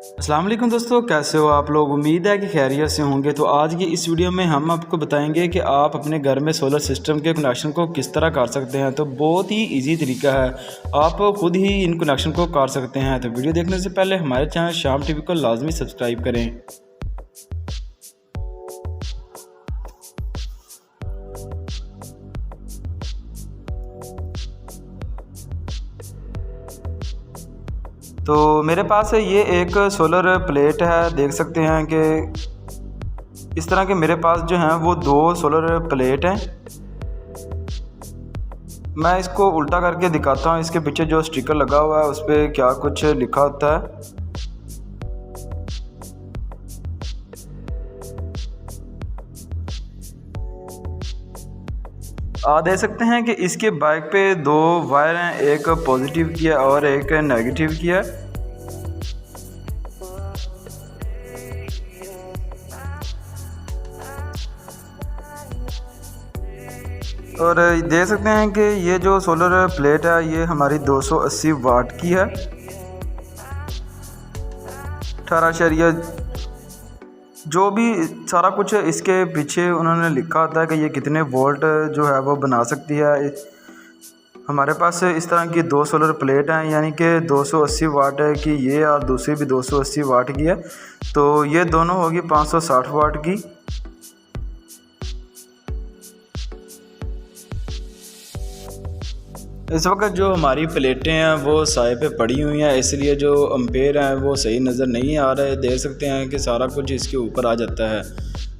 अस्सलाम वालेकुम दोस्तों, कैसे हो आप लोग। उम्मीद है कि खैरियत से होंगे। तो आज की इस वीडियो में हम आपको बताएंगे कि आप अपने घर में सोलर सिस्टम के कनेक्शन को किस तरह कर सकते हैं। तो बहुत ही इजी तरीका है, आप खुद ही इन कनेक्शन को कर सकते हैं। तो वीडियो देखने से पहले हमारे चैनल शाम टीवी को लाजमी सब्सक्राइब करें। तो मेरे पास है ये एक सोलर प्लेट है, देख सकते हैं कि इस तरह के मेरे पास जो हैं वो दो सोलर प्लेट हैं। मैं इसको उल्टा करके दिखाता हूँ, इसके पीछे जो स्टिकर लगा हुआ है उस पर क्या कुछ लिखा होता है। आप देख सकते हैं कि इसके बाइक पे दो वायर हैं, एक पॉजिटिव की है और एक नेगेटिव की है। और देख सकते हैं कि ये जो सोलर प्लेट है ये हमारी 280 वाट की है। 18 जो भी सारा कुछ इसके पीछे उन्होंने लिखा होता है कि ये कितने वोल्ट जो है वो बना सकती है। हमारे पास इस तरह की दो सोलर प्लेट हैं, यानी कि 280 वाट की ये और दूसरी भी 280 वाट की है। तो ये दोनों होगी 560 वाट की। इस वक्त जो हमारी प्लेटें हैं वो साए पे पड़ी हुई हैं, इसलिए जो एम्पेयर हैं वो सही नज़र नहीं आ रहे। देख सकते हैं कि सारा कुछ इसके ऊपर आ जाता है।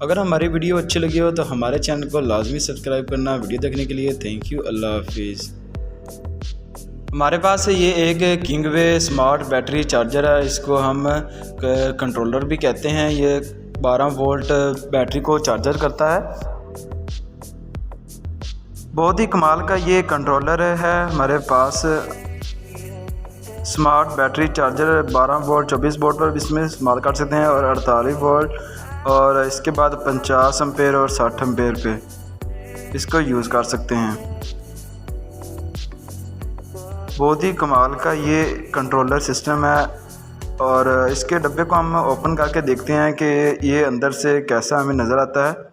अगर हमारी वीडियो अच्छी लगी हो तो हमारे चैनल को लाजमी सब्सक्राइब करना। वीडियो देखने के लिए थैंक यू, अल्लाह हाफिज़। हमारे पास ये एक किंगवे स्मार्ट बैटरी चार्जर है, इसको हम कंट्रोलर भी कहते हैं। ये 12 वोल्ट बैटरी को चार्जर करता है। बहुत ही कमाल का ये कंट्रोलर है हमारे पास। Smart battery charger 12 volt 24 volt पर इसमें इस्तेमाल कर सकते हैं और 48 वोल्ट और इसके बाद 50 एम्पेयर और 60 एम्पेयर पे इसको यूज़ कर सकते हैं। बहुत ही कमाल का ये कंट्रोलर सिस्टम है। और इसके डब्बे को हम ओपन करके देखते हैं कि ये अंदर से कैसा हमें नज़र आता है।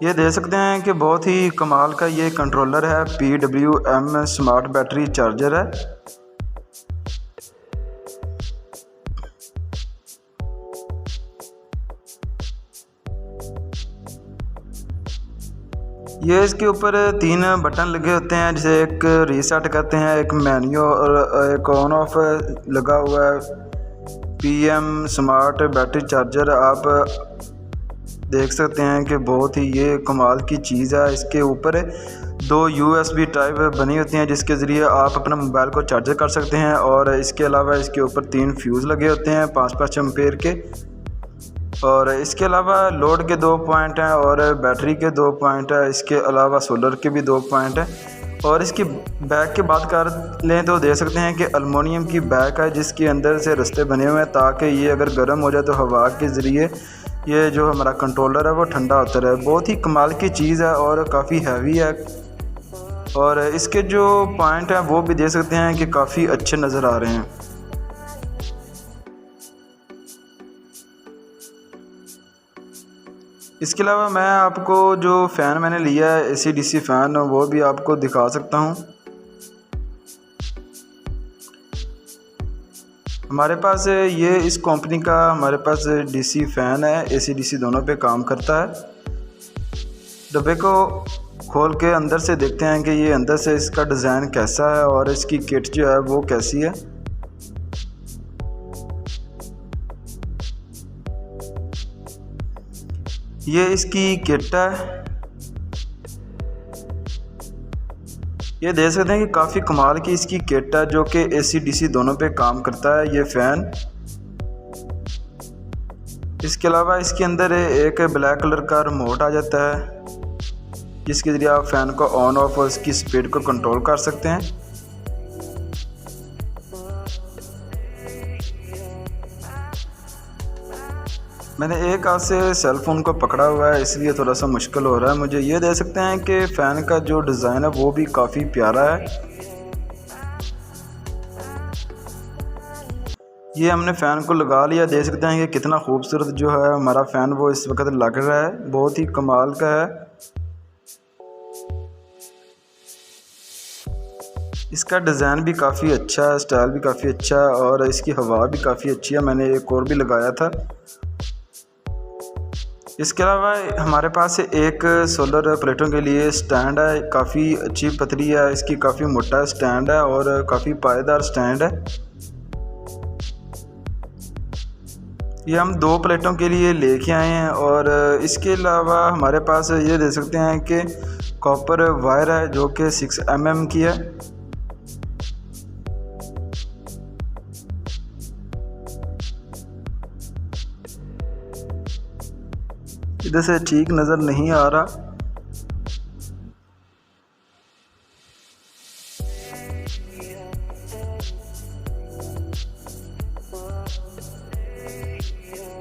ये देख सकते हैं कि बहुत ही कमाल का ये कंट्रोलर है। PWM स्मार्ट बैटरी चार्जर है। ये इसके ऊपर 3 बटन लगे होते हैं, जैसे एक रीसेट करते हैं, एक मेन्यू और एक ऑन ऑफ लगा हुआ है। PM स्मार्ट बैटरी चार्जर आप देख सकते हैं कि बहुत ही ये कमाल की चीज़ है। इसके ऊपर 2 USB टाइप बनी होती हैं जिसके ज़रिए आप अपना मोबाइल को चार्जर कर सकते हैं। और इसके अलावा इसके ऊपर 3 फ्यूज़ लगे होते हैं 5-5 एम्पेयर के। और इसके अलावा लोड के 2 पॉइंट हैं और बैटरी के 2 पॉइंट हैं। इसके अलावा सोलर के भी 2 पॉइंट हैं। और इसकी बैक की बात कर लें तो देख सकते हैं कि एलुमिनियम की बैक है जिसके अंदर से रास्ते बने हुए हैं ताकि ये अगर गर्म हो जाए तो हवा के ज़रिए ये जो हमारा कंट्रोलर है वो ठंडा होता रहे। बहुत ही कमाल की चीज़ है और काफ़ी हैवी है। और इसके जो पॉइंट हैं वो भी देख सकते हैं कि काफ़ी अच्छे नज़र आ रहे हैं। इसके अलावा मैं आपको जो फ़ैन मैंने लिया है AC/DC फ़ैन वो भी आपको दिखा सकता हूँ। हमारे पास ये इस कंपनी का हमारे पास DC फ़ैन है, AC/DC दोनों पे काम करता है। डब्बे को खोल के अंदर से देखते हैं कि ये अंदर से इसका डिज़ाइन कैसा है और इसकी किट जो है वो कैसी है। ये इसकी किट है। ये देख सकते हैं कि काफ़ी कमाल की इसकी किट है जो कि AC/DC दोनों पे काम करता है ये फ़ैन। इसके अलावा इसके अंदर एक ब्लैक कलर का रिमोट आ जाता है जिसके ज़रिए आप फ़ैन को ऑन ऑफ और इसकी स्पीड को कंट्रोल कर सकते हैं। मैंने एक हाथ से सेल फ़ोन को पकड़ा हुआ है इसलिए थोड़ा सा मुश्किल हो रहा है मुझे। ये देख सकते हैं कि फ़ैन का जो डिज़ाइन है वो भी काफ़ी प्यारा है ये हमने फ़ैन को लगा लिया। देख सकते हैं कि कितना खूबसूरत जो है हमारा फ़ैन वो इस वक्त लग रहा है, बहुत ही कमाल का है। इसका डिज़ाइन भी काफ़ी अच्छा है, स्टाइल भी काफ़ी अच्छा है और इसकी हवा भी काफ़ी अच्छी है। मैंने एक और भी लगाया था। इसके अलावा हमारे पास एक सोलर प्लेटों के लिए स्टैंड है, काफ़ी अच्छी पतली है, इसकी काफ़ी मोटा स्टैंड है और काफ़ी पायदार स्टैंड है। ये हम 2 प्लेटों के लिए लेके आए हैं और इसके अलावा हमारे पास ये देख सकते हैं कि कॉपर वायर है जो कि 6 mm की है। इधर से ठीक नज़र नहीं आ रहा।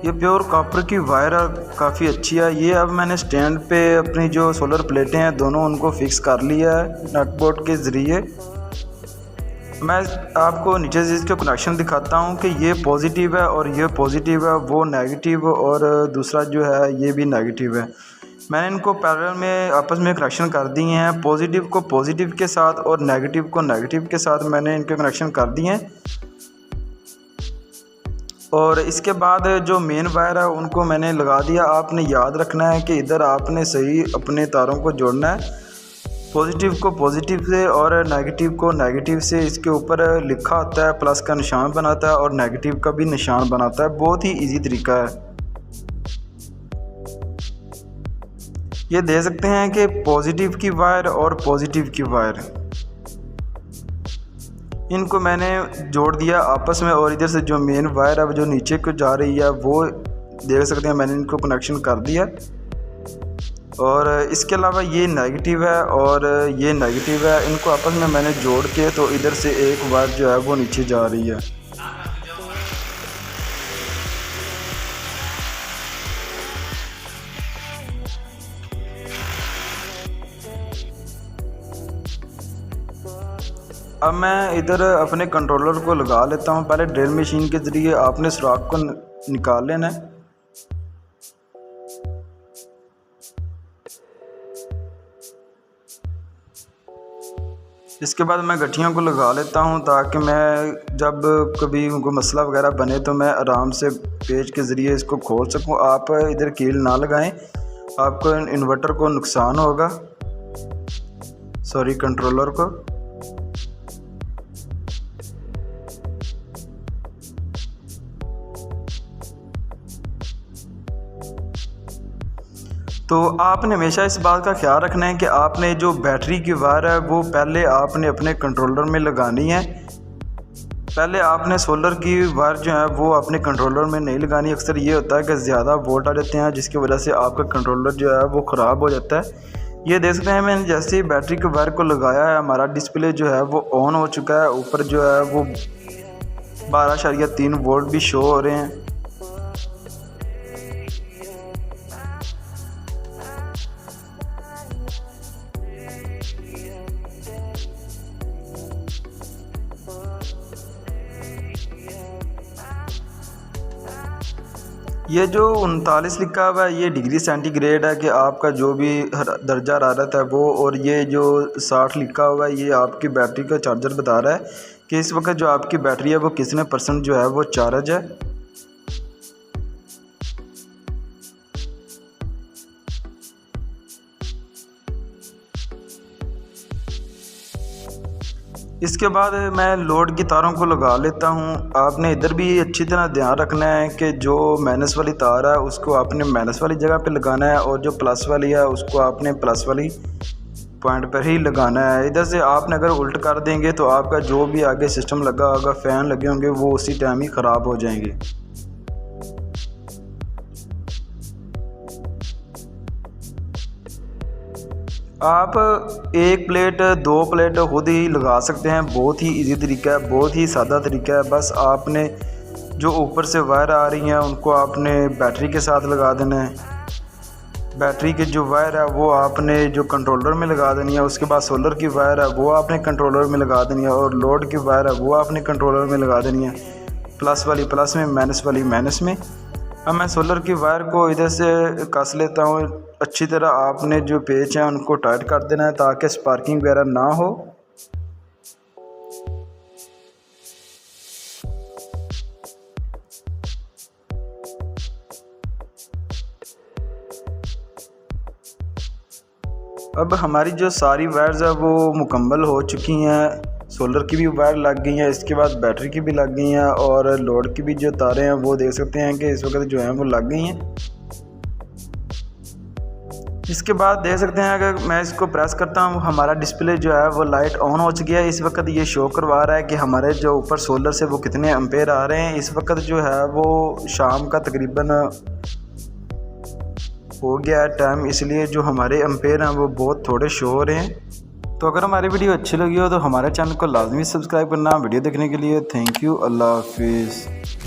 ये प्योर कॉपर की वायर काफ़ी अच्छी है। ये अब मैंने स्टैंड पे अपनी जो सोलर प्लेटें हैं दोनों उनको फिक्स कर लिया है नट बोल्ट के ज़रिए। मैं आपको नीचे से इसके कनेक्शन दिखाता हूँ कि ये पॉजिटिव है और ये पॉजिटिव है, वो नेगेटिव और दूसरा जो है ये भी नेगेटिव है। मैंने इनको पैरेलल में आपस में कनेक्शन कर दिए हैं। पॉजिटिव को पॉजिटिव के साथ और नेगेटिव को नेगेटिव के साथ मैंने इनके कनेक्शन कर दिए हैं। और इसके बाद जो मेन वायर है उनको मैंने लगा दिया। आपने याद रखना है कि इधर आपने सही अपने तारों को जोड़ना है, पॉजिटिव को पॉजिटिव से और नेगेटिव को नेगेटिव से। इसके ऊपर लिखा होता है, प्लस का निशान बनाता है और नेगेटिव का भी निशान बनाता है। बहुत ही इजी तरीका है। ये देख सकते हैं कि पॉजिटिव की वायर और पॉजिटिव की वायर, इनको मैंने जोड़ दिया आपस में। और इधर से जो मेन वायर है जो नीचे को जा रही है वो देख सकते हैं मैंने इनको कनेक्शन कर दिया। और इसके अलावा ये नेगेटिव है और ये नेगेटिव है, इनको आपस में मैंने जोड़ के तो इधर से एक वायर जो है वो नीचे जा रही है। अब मैं इधर अपने कंट्रोलर को लगा लेता हूँ। पहले ड्रिल मशीन के ज़रिए आपने सुराख को निकाल लेना है। इसके बाद मैं गठियों को लगा लेता हूँ ताकि मैं जब कभी कोई मसला वगैरह बने तो मैं आराम से पेच के ज़रिए इसको खोल सकूँ। आप इधर कील ना लगाएं, आपको इन्वर्टर को नुकसान होगा, सॉरी कंट्रोलर को। तो आपने हमेशा इस बात का ख्याल रखना है कि आपने जो बैटरी की वायर है वो पहले आपने अपने कंट्रोलर में लगानी है। पहले आपने सोलर की वायर जो है वो अपने कंट्रोलर में नहीं लगानी। अक्सर ये होता है कि ज़्यादा वोल्ट आ जाते हैं जिसकी वजह से आपका कंट्रोलर जो है वो ख़राब हो जाता है। ये देख सकते हैं मैंने जैसे ही बैटरी के वायर को लगाया है हमारा डिस्प्ले जो है वो ऑन हो चुका है। ऊपर जो है वो 12.3 वोल्ट भी शो हो रहे हैं। ये जो 39 लिखा हुआ है ये डिग्री सेंटीग्रेड है कि आपका जो भी दर्जा हरारत है वो। और ये जो 60 लिखा हुआ है ये आपकी बैटरी का चार्जर बता रहा है कि इस वक्त जो आपकी बैटरी है वो कितने % जो है वो चार्ज है। इसके बाद मैं लोड की तारों को लगा लेता हूँ। आपने इधर भी अच्छी तरह ध्यान रखना है कि जो माइनस वाली तार है उसको आपने माइनस वाली जगह पे लगाना है और जो प्लस वाली है उसको आपने प्लस वाली पॉइंट पर ही लगाना है। इधर से आपने अगर उल्ट कर देंगे तो आपका जो भी आगे सिस्टम लगा होगा, फ़ैन लगे होंगे, वो उसी टाइम ही ख़राब हो जाएंगे। आप 1 प्लेट 2 प्लेट खुद ही लगा सकते हैं। बहुत ही इजी तरीका है, बहुत ही सादा तरीका है। बस आपने जो ऊपर से वायर आ रही हैं उनको आपने बैटरी के साथ लगा देना है। बैटरी की जो वायर है वो आपने जो कंट्रोलर में लगा देनी है। उसके बाद सोलर की वायर है वो आपने कंट्रोलर में लगा देनी है और लोड की वायर है वो आपने कंट्रोलर में लगा देनी है। प्लस वाली प्लस में, माइनस वाली माइनस में। अब मैं सोलर की वायर को इधर से कस लेता हूँ। अच्छी तरह आपने जो पेच हैं उनको टाइट कर देना है ताकि स्पार्किंग वगैरह ना हो। अब हमारी जो सारी वायर्स है वो मुकम्मल हो चुकी हैं। सोलर की भी वायर लग गई हैं, इसके बाद बैटरी की भी लग गई हैं और लोड की भी जो तारें हैं वो देख सकते हैं कि इस वक्त जो हैं वो लग गई हैं। इसके बाद देख सकते हैं अगर मैं इसको प्रेस करता हूँ हमारा डिस्प्ले जो है वो लाइट ऑन हो चुकी है। इस वक्त ये शो करवा रहा है कि हमारे जो ऊपर सोलर से वो कितने एम्पेयर आ रहे हैं। इस वक्त जो है वो शाम का तकरीबन हो गया है टाइम, इसलिए जो हमारे एम्पेयर हैं वो बहुत थोड़े शो हो रहे हैं। तो अगर हमारी वीडियो अच्छी लगी हो तो हमारे चैनल को लाजमी सब्सक्राइब करना। वीडियो देखने के लिए थैंक यू। अल्लाह हाफिज़।